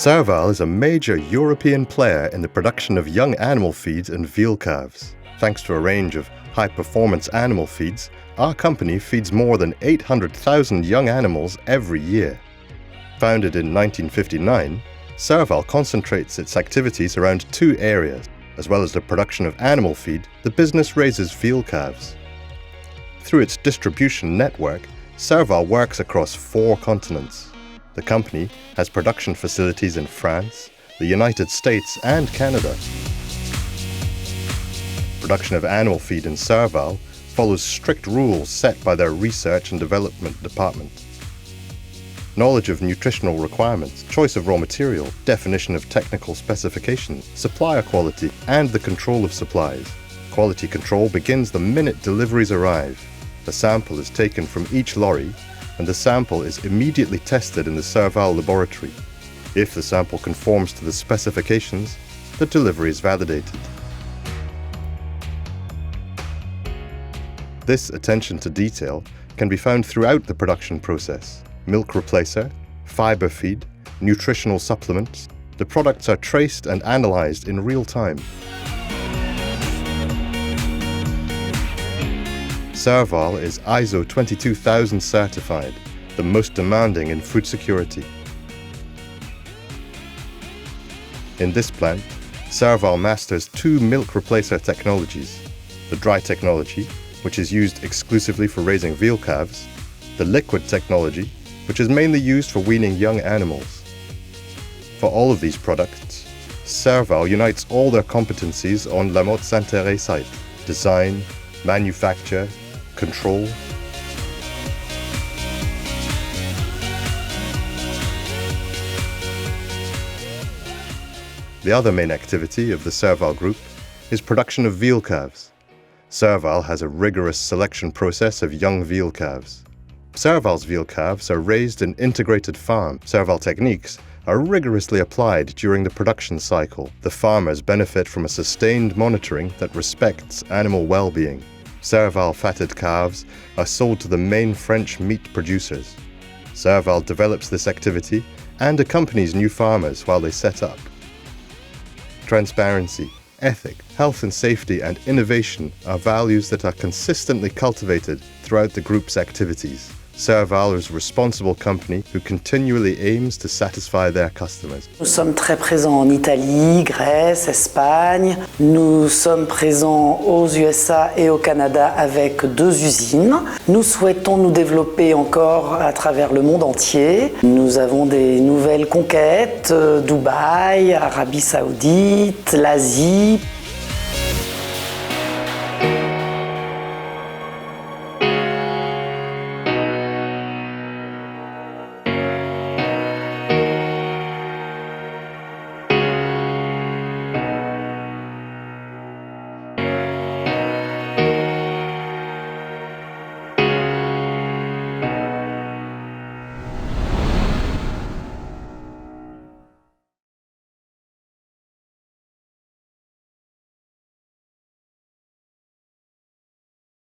Serval is a major European player in the production of young animal feeds and veal calves. Thanks to a range of high-performance animal feeds, our company feeds more than 800,000 young animals every year. Founded in 1959, Serval concentrates its activities around two areas. As well as the production of animal feed, the business raises veal calves. Through its distribution network, Serval works across 4 continents. The company has production facilities in France, the United States and Canada. Production of animal feed in Serval follows strict rules set by their research and development department. Knowledge of nutritional requirements, choice of raw material, definition of technical specifications, supplier quality, and the control of supplies. Quality control begins the minute deliveries arrive. The sample is taken from each lorry, and the sample is immediately tested in the Serval laboratory. If the sample conforms to the specifications, the delivery is validated. This attention to detail can be found throughout the production process. Milk replacer, fiber feed, nutritional supplements. The products are traced and analyzed in real time. Serval is ISO 22000 certified, the most demanding in food security. In this plant, Serval masters 2 milk replacer technologies: the dry technology, which is used exclusively for raising veal calves, the liquid technology, which is mainly used for weaning young animals. For all of these products, Serval unites all their competencies on La Motte Saint-Thérèse site: design, manufacture, control. The other main activity of the Serval Group is production of veal calves. Serval has a rigorous selection process of young veal calves. Serval's veal calves are raised in integrated farms. Serval techniques are rigorously applied during the production cycle. The farmers benefit from a sustained monitoring that respects animal well-being. Serval fatted calves are sold to the main French meat producers. Serval develops this activity and accompanies new farmers while they set up. Transparency, ethic, health and safety, and innovation are values that are consistently cultivated throughout the group's activities. Serval is a responsible company who continually aims to satisfy their customers. Nous sommes très présents en Italie, Grèce, Espagne. Nous sommes présents aux USA et au Canada avec 2 usines. Nous souhaitons nous développer encore à travers le monde entier. Nous avons des nouvelles conquêtes, Dubaï, Arabie Saoudite, l'Asie.